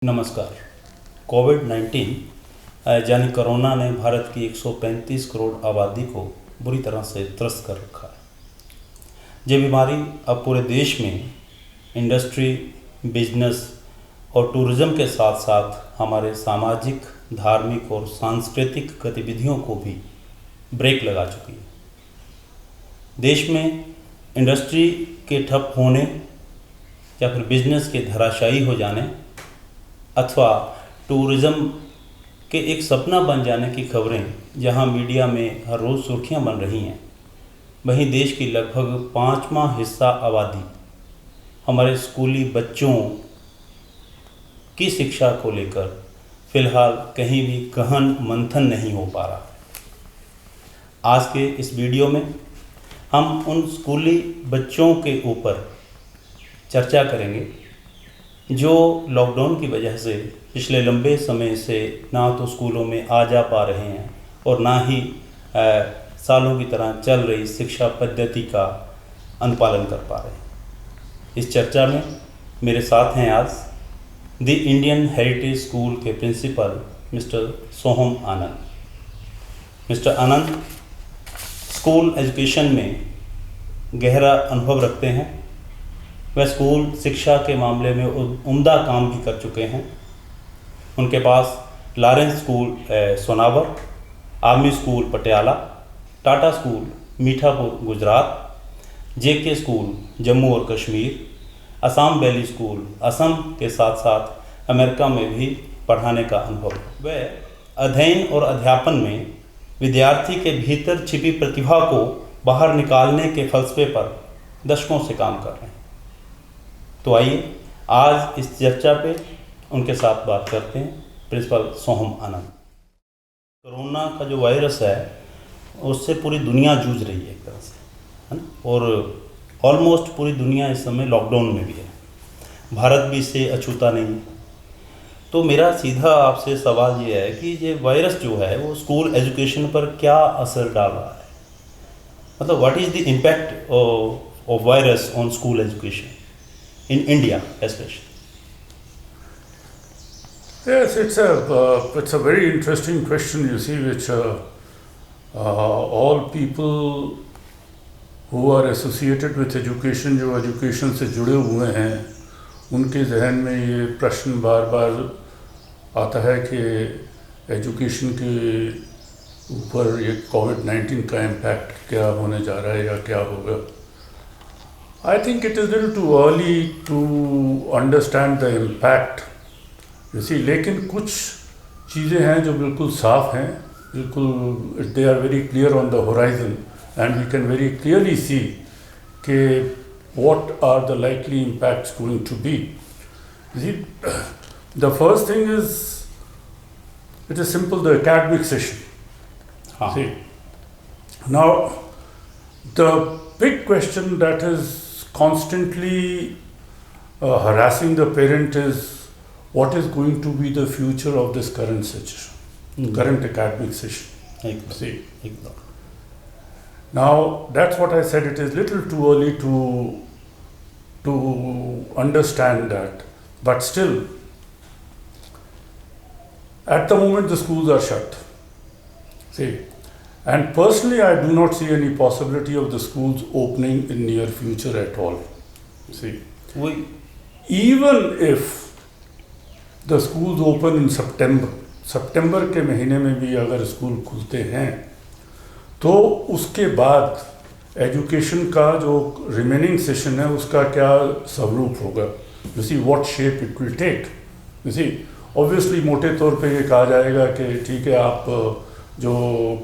नमस्कार। कोविड-19 यानी कोरोना ने भारत की 135 करोड़ आबादी को बुरी तरह से त्रस्त कर रखा है। ये बीमारी अब पूरे देश में इंडस्ट्री, बिजनेस और टूरिज़्म के साथ साथ हमारे सामाजिक, धार्मिक और सांस्कृतिक गतिविधियों को भी ब्रेक लगा चुकी है। देश में इंडस्ट्री के ठप होने या फिर बिजनेस के धराशायी हो जाने अथवा टूरिज़्म के एक सपना बन जाने की खबरें जहां मीडिया में हर रोज़ सुर्खियां बन रही हैं, वहीं देश की लगभग 5वां हिस्सा आबादी हमारे स्कूली बच्चों की शिक्षा को लेकर फ़िलहाल कहीं भी गहन मंथन नहीं हो पा रहा। आज के इस वीडियो में हम उन स्कूली बच्चों के ऊपर चर्चा करेंगे जो लॉकडाउन की वजह से पिछले लंबे समय से ना तो स्कूलों में आ जा पा रहे हैं और ना ही सालों की तरह चल रही शिक्षा पद्धति का अनुपालन कर पा रहे हैं। इस चर्चा में मेरे साथ हैं आज द इंडियन हेरिटेज स्कूल के प्रिंसिपल मिस्टर सोहम आनंद। मिस्टर आनंद स्कूल एजुकेशन में गहरा अनुभव रखते हैं। वह स्कूल शिक्षा के मामले में उम्दा काम भी कर चुके हैं। उनके पास Lawrence school Sanawar, army school Patiala, Tata school Mithapur Gujarat, JK school Jammu और कश्मीर, असम वैली स्कूल असम के साथ साथ अमेरिका में भी पढ़ाने का अनुभव है। वह अध्ययन और अध्यापन में विद्यार्थी के भीतर छिपी प्रतिभा को बाहर निकालने के फलसफे पर दशकों से काम कर रहे हैं। तो आइए आज इस चर्चा पे उनके साथ बात करते हैं। प्रिंसिपल सोहम आनंद। कोरोना का जो वायरस है उससे पूरी दुनिया जूझ रही है एक तरह से, है ना, और ऑलमोस्ट पूरी दुनिया इस समय लॉकडाउन में भी है। भारत भी इससे अछूता नहीं है। तो मेरा सीधा आपसे सवाल ये है कि ये वायरस जो है वो स्कूल एजुकेशन पर क्या असर डाल रहा है? मतलब what is the impact of virus on school education in India especially? Yes, it's a very interesting question, you see, which all people who are associated with education, जो education से जुड़े हुए हैं, उनके जहन में ये प्रश्न बार बार आता है कि एजुकेशन के ऊपर ये कोविड-19 का इम्पैक्ट क्या होने जा रहा है या क्या होगा। I think it is a little too early to understand the impact. You see, लेकिन कुछ चीज़ें हैं जो बिल्कुल साफ हैं, बिल्कुल they are very clear on the horizon and we can very clearly see कि what are the likely impacts going to be. You see, the first thing is, it is simple, the academic session. See, now the big question that is constantly harassing the parent is what is going to be the future of this current session, current academic session. See, now that's what I said. It is little too early to understand that, but still, at the moment the schools are shut. See. And personally, I do not see any possibility of the schools opening in near future at all. See, even if the schools open in September के महीने में भी अगर school खुलते हैं तो उसके बाद एजुकेशन का जो रिमेनिंग सेशन है उसका क्या स्वरूप होगा। You see what shape it will take. You see, obviously मोटे तौर पे ये कहा जाएगा कि ठीक है, आप जो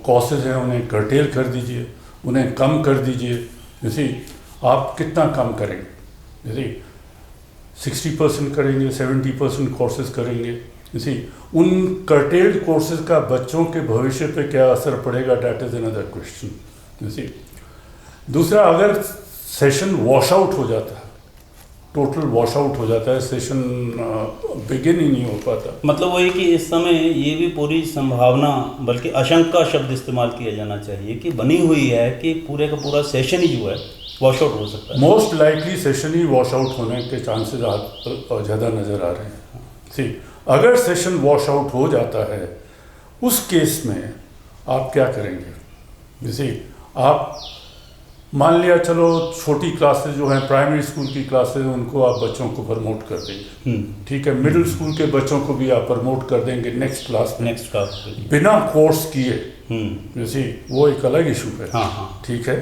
कोर्सेज हैं उन्हें कर्टेल कर दीजिए, उन्हें कम कर दीजिए। जैसे आप कितना कम करेंगे? जैसे 60% करेंगे, 70% कोर्सेज करेंगे। जैसे उन कर्टेल्ड कोर्सेज का बच्चों के भविष्य पे क्या असर पड़ेगा, डेट इज़ अनदर क्वेश्चन। जैसे दूसरा, अगर सेशन वॉश आउट हो जाता है, टोटल वॉश आउट हो जाता है, सेशन बिगिन ही नहीं हो पाता। मतलब वही कि इस समय ये भी पूरी संभावना, बल्कि आशंका शब्द इस्तेमाल किया जाना चाहिए कि बनी हुई है कि पूरे का पूरा सेशन ही जो है वॉश आउट हो सकता है। मोस्ट लाइकली सेशन ही वॉश आउट होने के चांसेस ज़्यादा नज़र आ रहे हैं। सी अगर सेशन वॉश आउट हो जाता है, उस केस में आप क्या करेंगे? जैसे आप मान लिया, चलो छोटी क्लासेस जो हैं, प्राइमरी स्कूल की क्लासेस, उनको आप बच्चों को प्रमोट कर देंगे, ठीक है। मिडिल स्कूल के बच्चों को भी आप प्रमोट कर देंगे नेक्स्ट क्लास में, बिना कोर्स किए। जैसे वो एक अलग इशू है, ठीक है।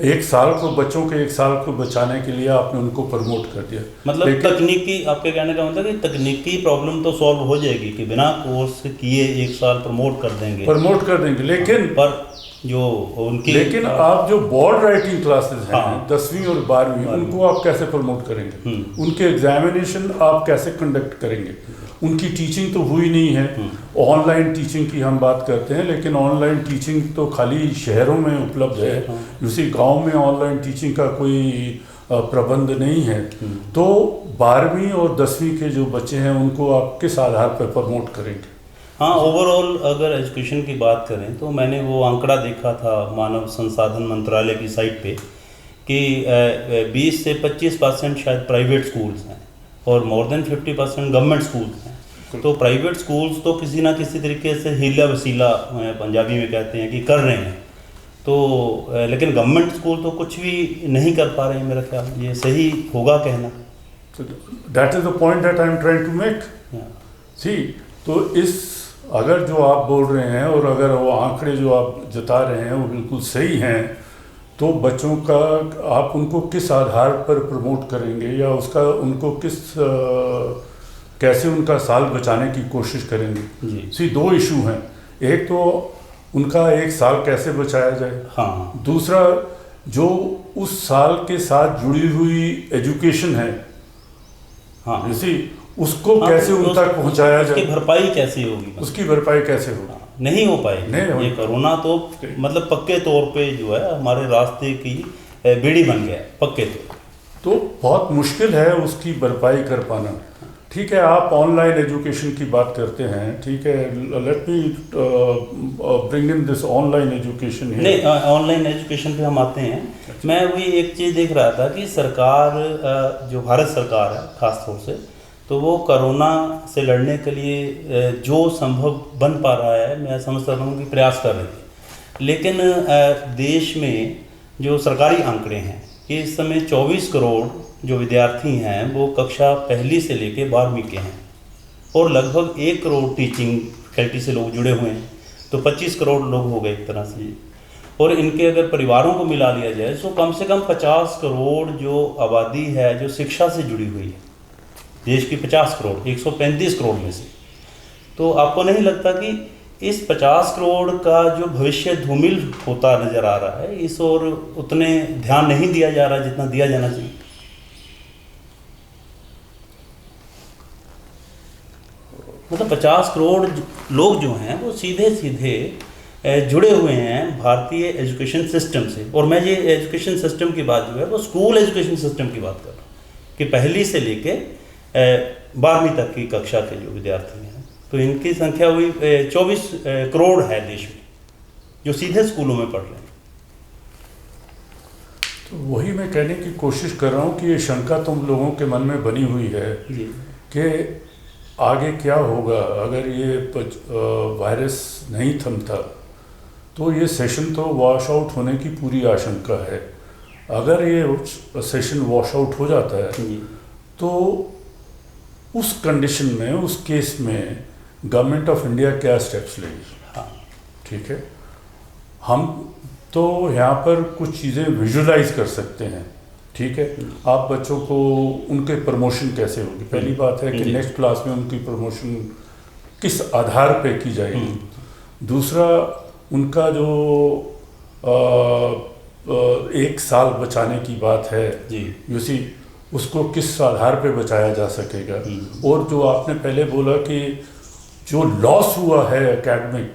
एक साल को बच्चों के 1 साल को बचाने के लिए आपने उनको प्रमोट कर दिया। मतलब तकनीकी, आपके कहने का मतलब कि तकनीकी प्रॉब्लम तो सॉल्व हो जाएगी कि बिना कोर्स किए 1 साल प्रमोट कर देंगे, लेकिन पर जो उनकी, लेकिन आप जो बोर्ड राइटिंग क्लासेस हैं 10वीं और 12वीं, उनको आप कैसे प्रमोट करेंगे? उनके एग्जामिनेशन आप कैसे कंडक्ट करेंगे? उनकी टीचिंग तो हुई नहीं है। ऑनलाइन टीचिंग की हम बात करते हैं, लेकिन ऑनलाइन टीचिंग तो खाली शहरों में उपलब्ध है, उसी गांव में ऑनलाइन टीचिंग का कोई प्रबंध नहीं है। तो 12वीं और 10वीं के जो बच्चे हैं उनको आप किस आधार पर प्रमोट करेंगे? हाँ, ओवरऑल अगर एजुकेशन की बात करें तो मैंने वो आंकड़ा देखा था मानव संसाधन मंत्रालय की साइट पे कि 20 से 25% शायद प्राइवेट स्कूल्स हैं और मोर देन 50% गवर्नमेंट स्कूल्स हैं। तो प्राइवेट स्कूल्स तो किसी ना किसी तरीके से हीला वसीला, पंजाबी में कहते हैं, कि कर रहे हैं। तो लेकिन गवर्नमेंट स्कूल तो कुछ भी नहीं कर पा रहे हैं, मेरा ख्याल ये सही होगा कहना। That is the point that I am trying to make. See, तो इस अगर जो आप बोल रहे हैं और अगर वो आंकड़े जो आप जता रहे हैं वो बिल्कुल सही हैं, तो बच्चों का आप उनको किस आधार पर प्रमोट करेंगे, या उसका उनको किस कैसे उनका साल बचाने की कोशिश करेंगे? सी, 2 इशू हैं। एक तो उनका 1 साल कैसे बचाया जाए, दूसरा जो उस साल के साथ जुड़ी हुई एजुकेशन है, जैसे उसको कैसे उन तक पहुंचाया जाए, उसकी भरपाई कैसे होगी, उसकी भरपाई कैसे होगी? नहीं हो पाएगी। ये कोरोना तो मतलब पक्के तौर पे जो है हमारे रास्ते की बेड़ी बन गया है, पक्के तौर। तो बहुत मुश्किल है उसकी भरपाई कर पाना। ठीक है, आप ऑनलाइन एजुकेशन की बात करते हैं, ठीक है, let me bring in this online education. नहीं, ऑनलाइन एजुकेशन पे हम आते हैं। मैं वही एक चीज़ देख रहा था कि सरकार, जो भारत सरकार है खास तौर से, तो वो कोरोना से लड़ने के लिए जो संभव बन पा रहा है, मैं समझता हूँ कि प्रयास कर रही है। लेकिन देश में जो सरकारी आंकड़े हैं कि इस समय 24 करोड़ जो विद्यार्थी हैं वो कक्षा 1 से लेकर 12वीं के हैं, और लगभग 1 करोड़ टीचिंग फैकल्टी से लोग जुड़े हुए हैं, तो 25 करोड़ लोग हो गए एक तरह से। और इनके अगर परिवारों को मिला लिया जाए तो कम से कम 50 करोड़ जो आबादी है जो शिक्षा से जुड़ी हुई है, देश की 50 करोड़ 135 करोड़ में से। तो आपको नहीं लगता कि इस 50 करोड़ का जो भविष्य धूमिल होता नज़र आ रहा है, इस और उतने ध्यान नहीं दिया जा रहा जितना दिया जाना चाहिए? मतलब 50 करोड़ लोग जो हैं वो सीधे सीधे जुड़े हुए हैं भारतीय एजुकेशन सिस्टम से। और मैं ये एजुकेशन सिस्टम की बात जो है वो स्कूल एजुकेशन सिस्टम की बात कर रहा हूँ कि 1 से लेके 12वीं तक की कक्षा के जो विद्यार्थी हैं, तो इनकी संख्या हुई 24 करोड़ है देश में जो सीधे स्कूलों में पढ़ रहे हैं। तो वही मैं कहने की कोशिश कर रहा हूँ कि ये शंका तुम लोगों के मन में बनी हुई है कि आगे क्या होगा अगर ये वायरस नहीं थमता। तो ये सेशन तो वॉश आउट होने की पूरी आशंका है। अगर ये सेशन वॉश आउट हो जाता है तो उस कंडीशन में, उस केस में गवर्नमेंट ऑफ इंडिया क्या स्टेप्स लेगी? ठीक है, हम तो यहाँ पर कुछ चीज़ें विजुलाइज कर सकते हैं। ठीक है, आप बच्चों को उनके प्रमोशन कैसे होगी, पहली बात है कि नेक्स्ट क्लास में उनकी प्रमोशन किस आधार पे की जाएगी। दूसरा, उनका जो 1 साल बचाने की बात है यूसी, उसको किस आधार पे बचाया जा सकेगा। और जो आपने पहले बोला कि जो लॉस हुआ है एकेडमिक,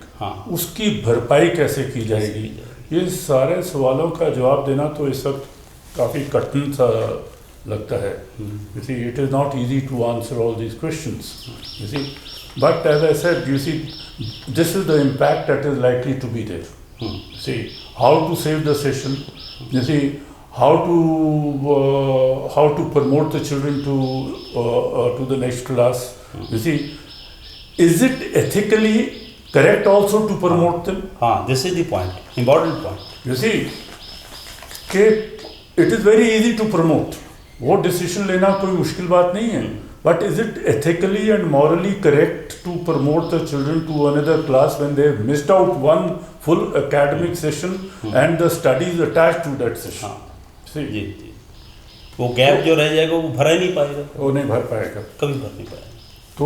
उसकी भरपाई कैसे की जाएगी, ये सारे सवालों का जवाब देना तो इस वक्त काफ़ी कठिन सा लगता है। You see, it is not easy to answer all these questions. You see, but as I said, you see, this is the impact that is likely to be there. See, how to save the session. You see, how to promote the children to the next class. You see, is it ethically correct also to promote them? हाँ, this is the point, important point. You see, कि it is very easy to promote. वो decision लेना कोई मुश्किल बात नहीं है. But is it ethically and morally correct to promote the children to another class when they have missed out one full academic session and the studies attached to that session? हाँ, See, जी जी, वो gap जो रह जाएगा वो भरा ही नहीं पाएगा, वो नहीं भर पाएगा. कभी भर नहीं पाएगा. तो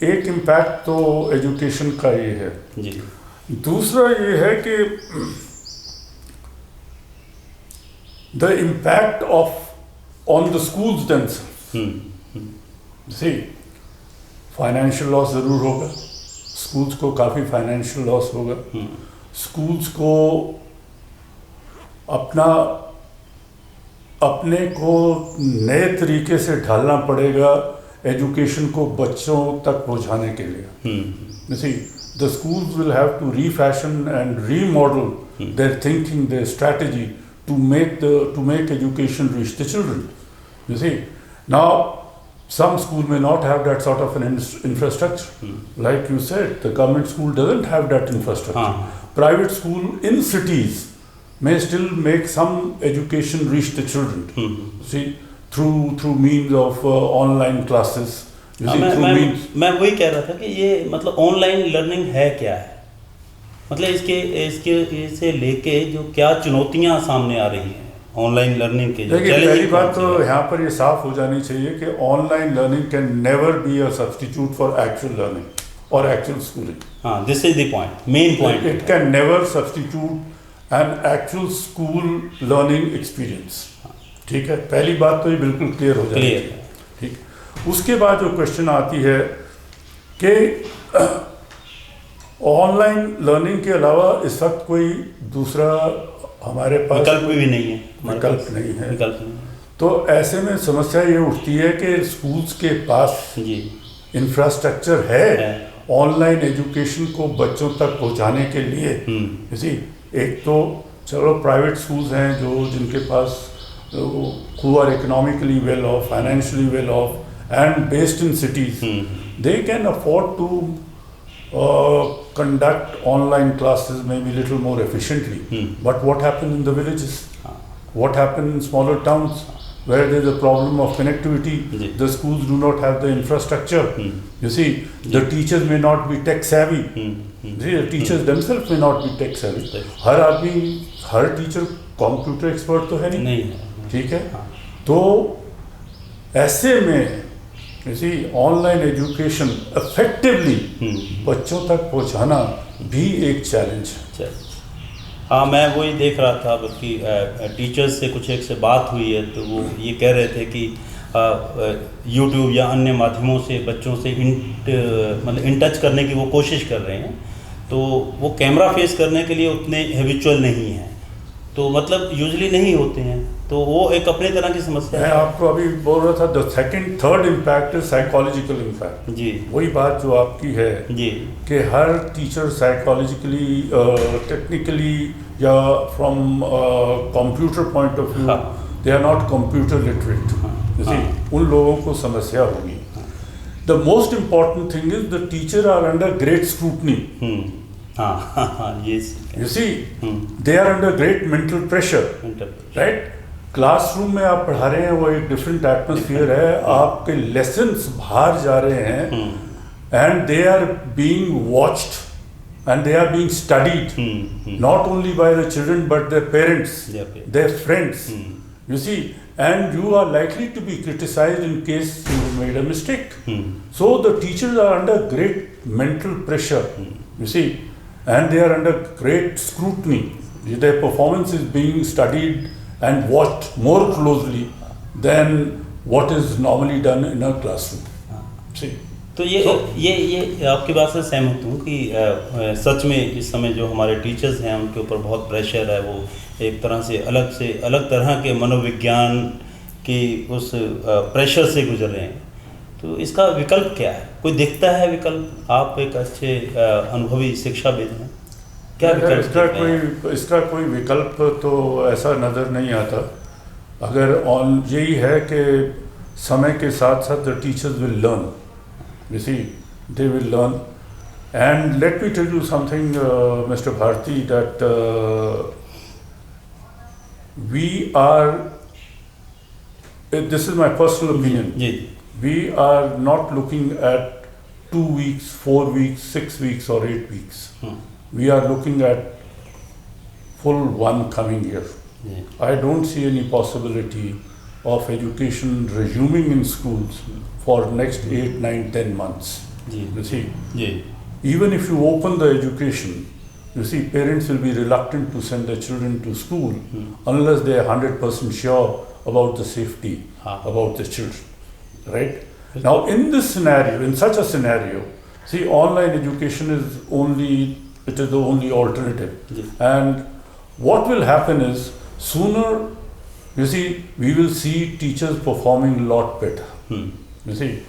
एक इम्पैक्ट तो एजुकेशन का ये है. जी, दूसरा ये है कि the impact of on the schools themselves. See, financial loss ज़रूर होगा. स्कूल्स को काफ़ी फाइनेंशियल लॉस होगा. स्कूल्स को अपने को नए तरीके से ढालना पड़ेगा एजुकेशन को बच्चों तक पहुंचाने के लिए. You see, the schools will have to refashion and remodel their thinking, their strategy to make education reach the children. You see, now some school may not have that sort of an infrastructure. Like you said, the government school doesn't have that infrastructure. Private school in cities may still make some education reach the children. See, through means of online classes. You see, through means. मैं वही कह रहा था कि ये मतलब online learning है क्या है, मतलब इससे लेके जो क्या चुनौतियां सामने आ रही हैं ऑनलाइन लर्निंग के. देखिए, पहली बात तो यहाँ पर ये साफ हो जानी चाहिए कि online learning can never be a substitute for actual learning और एक्चुअल स्कूलिंग. हाँ, this is the point, main point. It can never substitute an actual school learning experience. ठीक है, पहली बात तो ये बिल्कुल क्लियर हो जाए. ठीक. उसके बाद जो क्वेश्चन आती है कि ऑनलाइन लर्निंग के अलावा इस वक्त कोई दूसरा हमारे पास विकल्प भी नहीं है. विकल्प नहीं है. विकल्प नहीं. तो ऐसे में समस्या ये उठती है कि स्कूल्स के पास जी इंफ्रास्ट्रक्चर है ऑनलाइन एजुकेशन को बच्चों तक पहुंचाने के लिए. इसी एक तो चलो प्राइवेट स्कूल्स हैं जो जिनके पास who are economically well off, financially well off, and based in cities, they can afford to conduct online classes maybe a little more efficiently. But what happens in the villages? What happens in smaller towns where there is a problem of connectivity? The schools do not have the infrastructure. You see, the teachers may not be tech savvy. The teachers themselves may not be tech savvy. Her teacher computer expert तो है नहीं. ठीक है. तो ऐसे में इसी online education effectively बच्चों तक पहुंचाना भी एक चैलेंज है. हाँ, मैं वही देख रहा था, बल्कि टीचर्स से कुछ एक से बात हुई है तो वो ये कह रहे थे कि यूट्यूब या अन्य माध्यमों से बच्चों से मतलब इन टच करने की वो कोशिश कर रहे हैं. तो वो कैमरा फेस करने के लिए उतने हैबिचुअल नहीं हैं, तो मतलब यूजली नहीं होते हैं. तो वो एक अपने तरह की समस्या है. मैं आपको अभी बोल रहा था the third impact is psychological impact. जी, वही बात जो आपकी है जी कि हर टीचर साइकोलॉजिकली टेक्निकली या from computer point of view they are not computer literate. उन लोगों को समस्या होगी. The most important thing is the teacher are under great scrutiny. You see, they are under great mental pressure, right? Classroom में आप पढ़ा रहे हैं, वो एक डिफरेंट एटमोसफियर है. आपके लेसन्स बाहर जा रहे हैं and they are being watched and they are being studied not only by the children but their parents, their friends. You see, and you are likely to be criticized in case you made a mistake. So the teachers are under great mental pressure, you see, and they are under great scrutiny. Their performance is being studied and watched more closely than what is normally done in a classroom. See. तो ये आपकी बात से सहमत हूँ कि सच में इस समय जो हमारे टीचर्स हैं उनके ऊपर बहुत प्रेशर है. वो एक तरह से अलग तरह के मनोविज्ञान की उस प्रेशर से गुजर रहे हैं. तो इसका विकल्प क्या है? कोई दिखता है विकल्प? आप एक अच्छे अनुभवी शिक्षाविद हैं, क्या विकल्प? इसका कोई विकल्प तो ऐसा नज़र नहीं आता. अगर यही है कि समय के साथ साथ the teachers will learn. You see, they will learn. And let me tell you something, Mr. Bharti, that we are, this is my personal opinion, जी we are not looking at 2 weeks, 4 weeks, 6 weeks or 8 weeks. We are looking at full one coming year. जी I don't see any possibility of education resuming in schools for next 8, 9, 10 months. जी You see, जी even if you open the education, you see, parents will be reluctant to send their children to school unless they are 100% sure about the safety हाँ about the children, right? Now, in this scenario, in such a scenario, see, online education is it is the only alternative. जी And what will happen is, sooner, you see, we will see teachers performing a lot better. You see,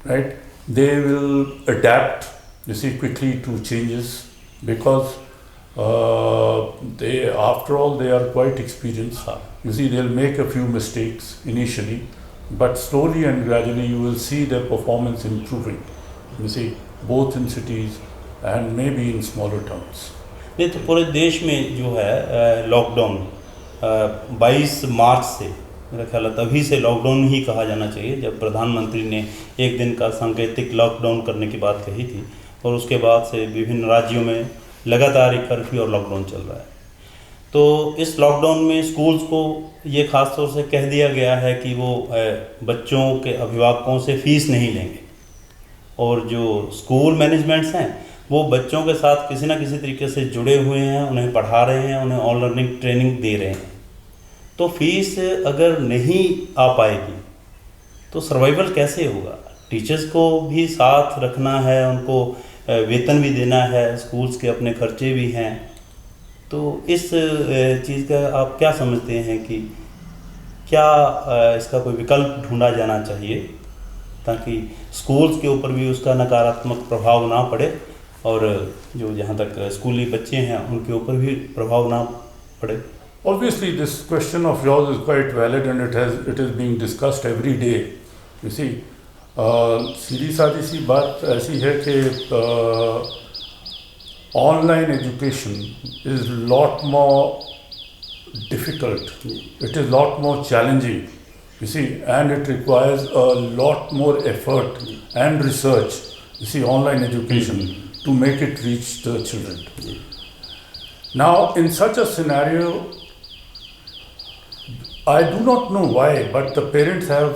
right? They will adapt, you see, quickly to changes because after all, they are quite experienced. हाँ You see, they'll make a few mistakes initially, but slowly and gradually you will see their performance improving. You see, both in cities and maybe in smaller towns. नहीं तो पूरे देश में जो है lockdown 22 मार्च से, मेरा ख्याल है तभी से लॉकडाउन ही कहा जाना चाहिए, जब प्रधानमंत्री ने एक दिन का सांकेतिक लॉकडाउन करने की बात कही थी, और उसके बाद से विभिन्न राज्यों में लगातार एक कर्फ्यू और लॉकडाउन चल रहा है। तो इस लॉकडाउन में स्कूल्स को ये ख़ास तौर से कह दिया गया है कि वो बच्चों के अभिभावकों से फ़ीस नहीं लेंगे, और जो स्कूल मैनेजमेंट्स हैं वो बच्चों के साथ किसी ना किसी तरीके से जुड़े हुए हैं, उन्हें पढ़ा रहे हैं, उन्हें ऑन लर्निंग ट्रेनिंग दे रहे हैं। तो फीस अगर नहीं आ पाएगी तो सर्वाइवल कैसे होगा? टीचर्स को भी साथ रखना है, उनको वेतन भी देना है, स्कूल्स के अपने खर्चे भी हैं। तो इस चीज़ का आप क्या समझते हैं कि क्या इसका कोई विकल्प ढूंढा जाना चाहिए ताकि स्कूल्स के ऊपर भी उसका नकारात्मक प्रभाव ना पड़े, और जो जहाँ तक स्कूली बच्चे हैं उनके ऊपर भी प्रभाव ना पड़े? Obviously, this question of yours is quite valid and it is being discussed every day. You see, सीधी सादी सी बात ऐसी है कि online education is lot more difficult. It is lot more challenging. You see, and it requires a lot more effort and research. You see, online education to make it reach the children. Now, in such a scenario, I do not know why, but the parents have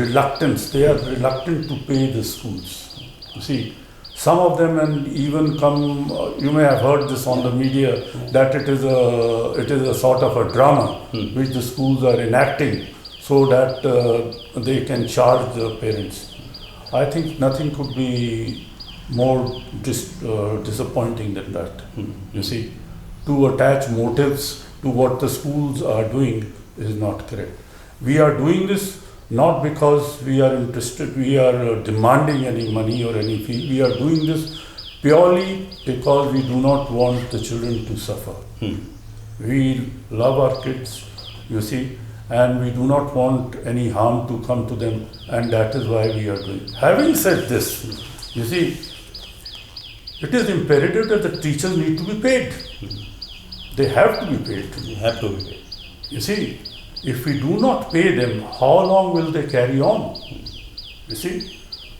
reluctance. They are reluctant to pay the schools. You see, some of them, and even you may have heard this on the media, that it is a sort of a drama which the schools are enacting so that they can charge the parents. I think nothing could be more disappointing than that. You see, to attach motives to what the schools are doing is not correct. We are doing this not because we are interested, we are demanding any money or any fee. We are doing this purely because we do not want the children to suffer. We love our kids, you see, and we do not want any harm to come to them, and that is why we are doing it. Having said this, you see, it is imperative that the teachers need to be paid. They have to be paid. They have to be paid. You see, if we do not pay them, how long will they carry on? You see,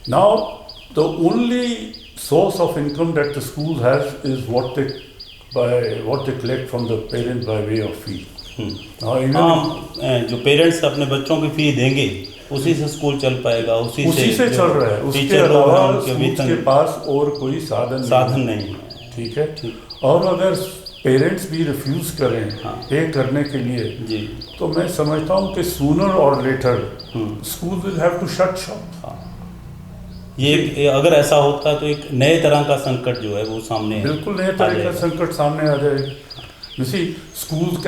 now the only source of income that the school has is what they collect from the parents by way of fee. Now, even जो parents अपने बच्चों की फी देंगे उसी से school चल पाएगा, उसी से चल रहा है। उसके अलावा उसके पास और कोई साधन नहीं है। ठीक है, और अगर पेरेंट्स भी रिफ्यूज करें पे करने के लिए जी, तो मैं समझता हूँ कि सूनर और later school will have to shut shop. ये अगर ऐसा होता तो एक नए तरह का संकट जो है वो सामने, बिल्कुल नए तरह का संकट सामने आ जाएगा। You see, schools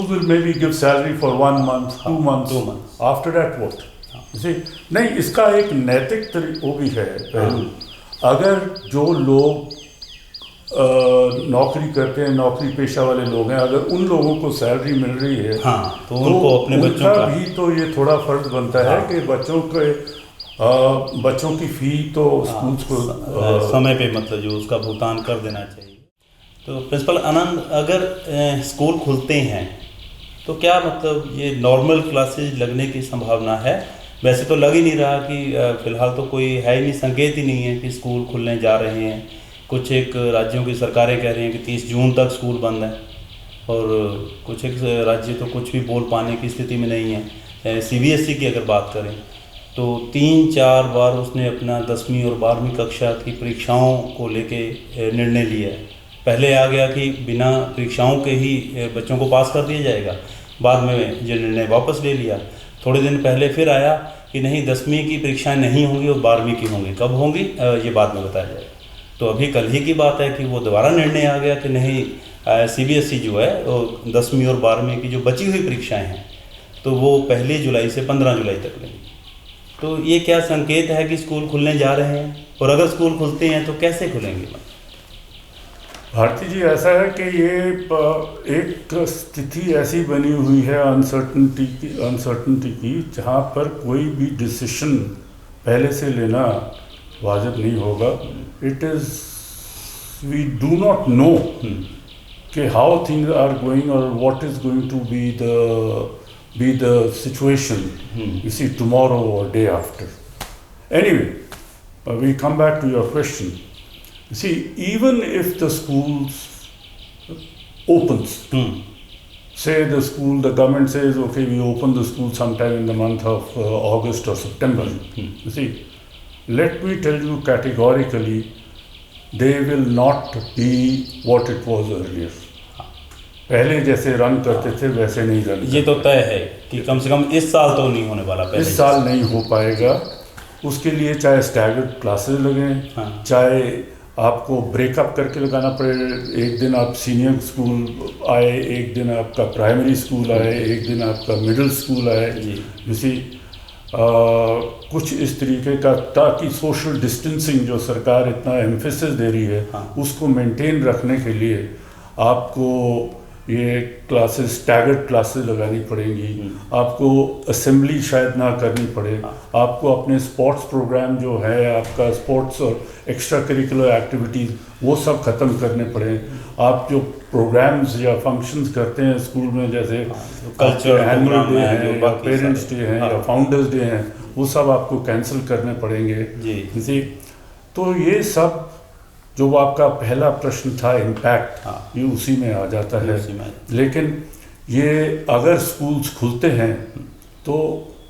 will maybe give salary for 1 month, 2 months. After that, what? You see, नहीं, इसका एक नैतिक वो भी है पहलू। अगर जो लोग नौकरी करते हैं, नौकरी पेशा वाले लोग हैं, अगर उन लोगों को सैलरी मिल रही है हाँ, तो उनको अपने बच्चों उनका का भी तो ये थोड़ा फर्ज बनता है कि बच्चों की फ़ी तो स्कूल्स को समय पे मतलब जो उसका भुगतान कर देना चाहिए। तो प्रिंसिपल आनंद, अगर स्कूल खुलते हैं तो क्या मतलब ये नॉर्मल क्लासेज लगने की संभावना है? वैसे तो लग ही नहीं रहा कि फ़िलहाल तो कोई है ही नहीं, संकेत ही नहीं है कि स्कूल खुलने जा रहे हैं। कुछ एक राज्यों की सरकारें कह रही हैं कि 30 जून तक स्कूल बंद है, और कुछ एक राज्य तो कुछ भी बोल पाने की स्थिति में नहीं है। CBSE की अगर बात करें तो 3-4 बार उसने अपना 10वीं और 12वीं कक्षा की परीक्षाओं को लेके निर्णय लिया है। पहले आ गया कि बिना परीक्षाओं के ही बच्चों को पास कर दिया जाएगा, बाद में ये निर्णय वापस ले लिया। थोड़े दिन पहले फिर आया कि नहीं, 10वीं की परीक्षाएं नहीं होंगी और 12वीं की होंगी। कब होंगी ये बाद में बताया जाएगा। तो अभी कल ही की बात है कि वो दोबारा निर्णय आ गया कि नहीं, CBSE जो है वो 10वीं और 12वीं की जो बची हुई परीक्षाएं हैं तो वो 1 जुलाई से 15 जुलाई तक लेंगे। तो ये क्या संकेत है कि स्कूल खुलने जा रहे हैं? और अगर स्कूल खुलते हैं तो कैसे खुलेंगे? भारती जी, ऐसा है कि ये एक स्थिति ऐसी बनी हुई है अनसर्टनिटी की जहाँ पर कोई भी डिसीशन पहले से लेना वाजिब नहीं होगा। वी डू नॉट नो कि हाउ थिंग्स आर गोइंग और what is going to be the situation you see tomorrow or day after. Anyway, we come back to your question. You see, even if the schools opens, say the government says, okay, we open the school sometime in the month of August or September. You see, let me tell you categorically, they will not be what it was earlier. पहले जैसे run करते थे वैसे नहीं run. ये तो तय है कि कम से कम इस साल तो नहीं होने वाला। इस साल नहीं हो पाएगा। उसके लिए चाहे स्टैगर्ड क्लासेस लगें, चाहे आपको ब्रेकअप करके लगाना पड़े। एक दिन आप सीनियर स्कूल आए, एक दिन आपका प्राइमरी स्कूल आए, एक दिन आपका मिडिल स्कूल आए। जैसे कुछ इस तरीके का, ताकि सोशल डिस्टेंसिंग जो सरकार इतना एम्फेसिस दे रही है उसको मेंटेन रखने के लिए आपको ये क्लासेस, स्टैगर्ड क्लासेस लगानी पड़ेंगी। आपको असेंबली शायद ना करनी पड़े। आपको अपने स्पोर्ट्स प्रोग्राम जो है, आपका स्पोर्ट्स और एक्स्ट्रा करिकुलर एक्टिविटीज़, वो सब ख़त्म करने पड़े। आप जो प्रोग्राम्स या फंक्शंस करते हैं स्कूल में, जैसे कल्चरल एनुअल डे है या पेरेंट्स डे है या फाउंडर्स डे हैं, वो सब आपको कैंसिल करने पड़ेंगे जी। तो ये सब जो आपका पहला प्रश्न था इम्पैक्ट, ये उसी में आ जाता है। लेकिन ये अगर स्कूल्स खुलते हैं तो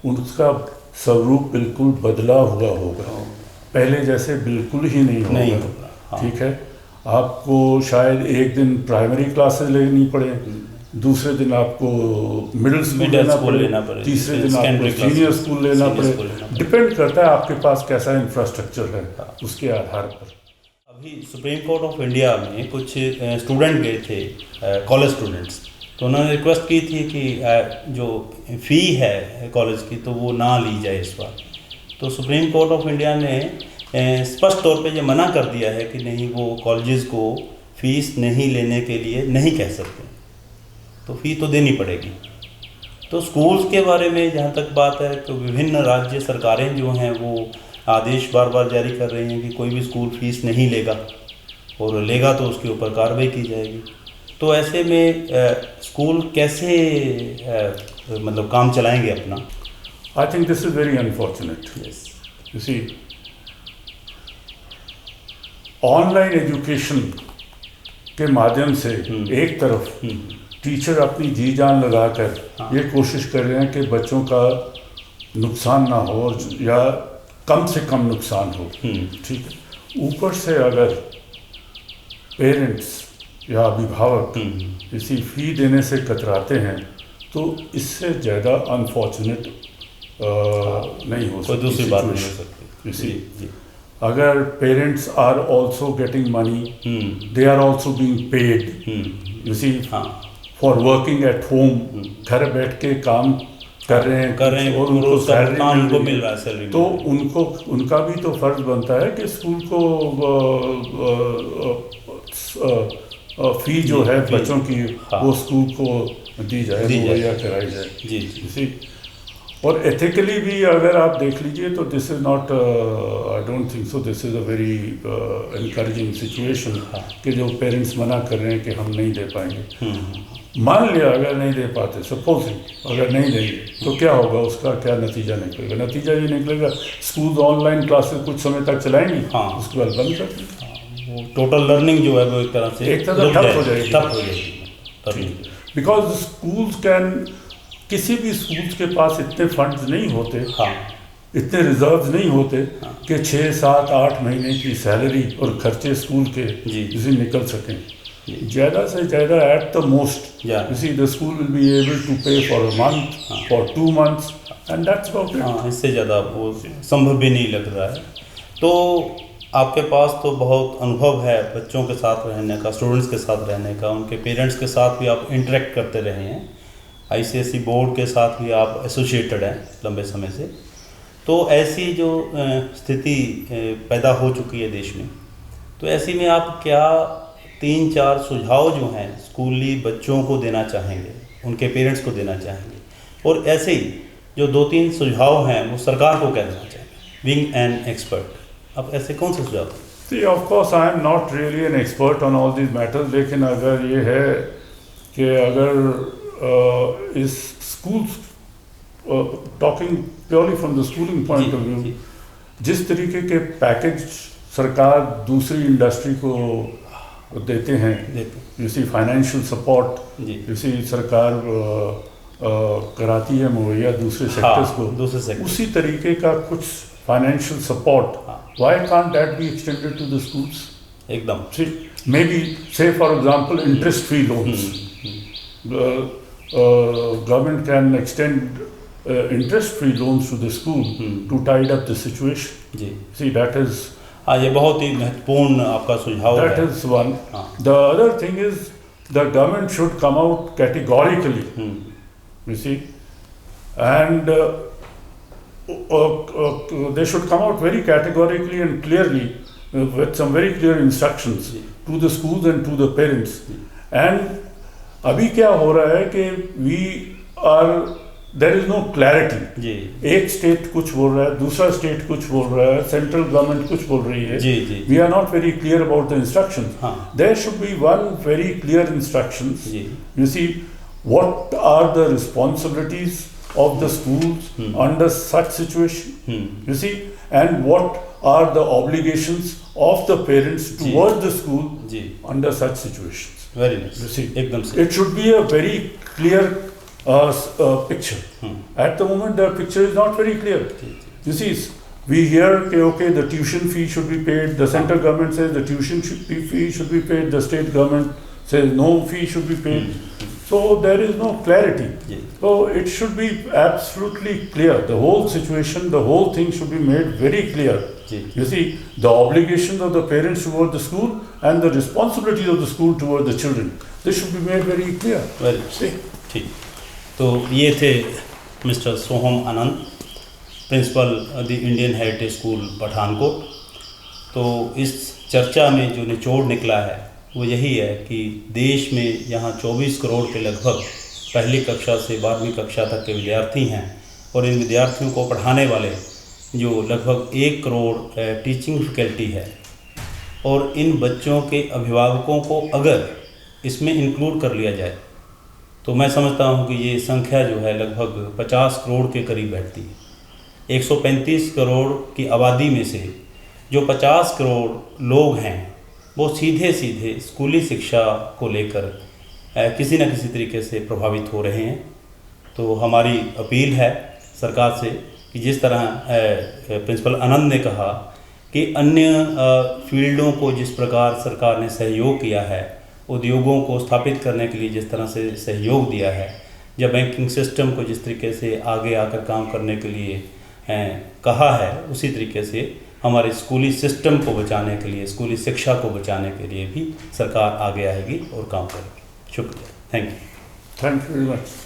उनका स्वरूप बिल्कुल बदला हुआ होगा, पहले जैसे बिल्कुल ही नहीं होगा। ठीक है, आपको शायद एक दिन प्राइमरी क्लासेस लेनी पड़े, दूसरे दिन आपको मिडिल स्कूल लेना पड़े, तीसरे दिन आपको सीनियर स्कूल लेना पड़े। डिपेंड करता है आपके पास कैसा इंफ्रास्ट्रक्चर है, उसके आधार पर। अभी सुप्रीम कोर्ट ऑफ इंडिया में कुछ स्टूडेंट गए थे, कॉलेज स्टूडेंट्स, तो उन्होंने रिक्वेस्ट की थी कि जो फ़ी है कॉलेज की तो वो ना ली जाए इस बार। तो सुप्रीम कोर्ट ऑफ इंडिया ने स्पष्ट तौर पे ये मना कर दिया है कि नहीं, वो कॉलेजेस को फ़ीस नहीं लेने के लिए नहीं कह सकते, तो फ़ी तो देनी पड़ेगी। तो स्कूल्स के बारे में जहाँ तक बात है, तो विभिन्न राज्य सरकारें जो हैं वो आदेश बार बार जारी कर रही हैं कि कोई भी स्कूल फीस नहीं लेगा, और लेगा तो उसके ऊपर कार्रवाई की जाएगी। तो ऐसे में स्कूल कैसे मतलब काम चलाएंगे अपना? I think this is very unfortunate. You see, online education के माध्यम से एक तरफ टीचर अपनी जी जान लगाकर ये कोशिश कर रहे हैं कि बच्चों का नुकसान ना हो या कम से कम नुकसान हो। ठीक है, ऊपर से अगर पेरेंट्स या अभिभावक इसी फ़ी देने से कतराते हैं तो इससे ज़्यादा अनफॉर्चुनेट नहीं हो सकती, दूसरी बात नहीं हो सकती। इसी अगर parents are also getting money, they are also being paid, you see, for working at home, घर बैठ के काम कर रहे हैं और उनको सैलरी मिल रहा है सैलरी, तो उनका भी तो फर्ज बनता है कि स्कूल को फी जो है फी, बच्चों की हाँ, वो स्कूल को दी जाए, मुहैया कराई जाए। जी जी इसी और एथिकली भी अगर आप देख लीजिए तो this is not, I don't think so this is a very encouraging situation कि जो पेरेंट्स मना कर रहे हैं कि हम नहीं दे पाएंगे। मान लिया अगर नहीं दे पाते, सपोजिंग अगर नहीं देंगे तो क्या होगा, उसका क्या नतीजा निकलेगा? नतीजा ये निकलेगा स्कूल ऑनलाइन क्लासेस कुछ समय तक चलाएंगे, हाँ, उसके बाद बंद कर देंगे। वो टोटल लर्निंग जो है वो एक तरह से ठप हो जाएगी, ठप हो जाएगी। बिकॉज स्कूल्स कैन, किसी भी स्कूल्स के पास इतने फंड्स नहीं होते, हाँ, इतने रिजर्व्स नहीं होते कि 6, 7, 8 महीने की सैलरी और खर्चे स्कूल के इसे निकल सकें। ज़्यादा से ज़्यादा at the most you see the school will be able to pay for a month, for 2 months and that's about it. हाँ, इससे ज़्यादा वो संभव भी नहीं लग रहा है। तो आपके पास तो बहुत अनुभव है बच्चों के साथ रहने का, स्टूडेंट्स के साथ रहने का, उनके पेरेंट्स के साथ भी आप इंटरेक्ट करते रहे हैं, ICSE बोर्ड के साथ भी आप एसोसिएटेड हैं लंबे समय से। तो ऐसी जो स्थिति पैदा हो चुकी है देश में, तो ऐसी में आप क्या 3-4 सुझाव जो हैं स्कूली बच्चों को देना चाहेंगे, उनके पेरेंट्स को देना चाहेंगे? और ऐसे ही जो 2-3 सुझाव हैं वो सरकार को क्या देना चाहेंगे, बीइंग एन एक्सपर्ट? आप ऐसे कौन से सुझाव? See, of course, I am not really an expert on all these matters, लेकिन अगर ये है कि अगर इस schools, talking purely from the schooling point of view, जिस तरीके के पैकेज सरकार दूसरी इंडस्ट्री को देते हैं, जैसे फाइनेंशियल सपोर्ट, जैसे सरकार कराती है मुहैया दूसरे सेक्टर्स को, उसी तरीके का कुछ financial support, why can't that be extended to the schools? एकदम। See, maybe say for example interest-free loans. Government can extend interest-free loans to the school to tide up the situation. जी। See, that is. हाँ, ये बहुत ही महत्वपूर्ण आपका सुझाव है। That is one. The other thing is the government should come out categorically. You see, and they should come out very categorically and clearly with some very clear instructions to the schools and to the parents. And अभी क्या हो रहा है कि there is no clarity. एक state कुछ बोल रहा है, दूसरा स्टेट कुछ बोल रहा है, सेंट्रल गवर्नमेंट कुछ बोल रही है. We are not very clear about the instructions. There should be one very clear instructions. You see, what are the responsibilities of the schools under such situation, you see, and what are the obligations of the parents towards the school under such situations. Very nice. You see, ekdam se. It should be a very clear picture. At the moment the picture is not very clear. You see, we hear okay, the tuition fee should be paid, the central government says the tuition fee should be paid, the state government says no fee should be paid. So there is no clarity. So it should be absolutely clear. The whole situation, the whole thing should be made very clear. You see, the obligations of the parents toward the school and the responsibilities of the school toward the children. This should be made very clear. Well, ठीक। तो ये थे mister Soham Anand, principal the Indian heritage school Pathankot. तो इस चर्चा में जो निचोड़ निकला है वो यही है कि देश में यहाँ 24 करोड़ के लगभग पहली कक्षा से 12वीं कक्षा तक के विद्यार्थी हैं, और इन विद्यार्थियों को पढ़ाने वाले जो लगभग 1 करोड़ टीचिंग फैकल्टी है, और इन बच्चों के अभिभावकों को अगर इसमें इंक्लूड कर लिया जाए तो मैं समझता हूँ कि ये संख्या जो है लगभग 50 करोड़ के करीब बैठती है। 135 करोड़ की आबादी में से जो 50 करोड़ लोग हैं वो सीधे सीधे स्कूली शिक्षा को लेकर किसी न किसी तरीके से प्रभावित हो रहे हैं। तो हमारी अपील है सरकार से कि जिस तरह प्रिंसिपल आनंद ने कहा कि अन्य फील्डों को जिस प्रकार सरकार ने सहयोग किया है, उद्योगों को स्थापित करने के लिए जिस तरह से सहयोग दिया है, या बैंकिंग सिस्टम को जिस तरीके से आगे आकर काम करने के लिए कहा है, उसी तरीके से हमारे स्कूली सिस्टम को बचाने के लिए, स्कूली शिक्षा को बचाने के लिए भी सरकार आगे आएगी और काम करेगी। शुक्रिया। Thank you. Thank you very much.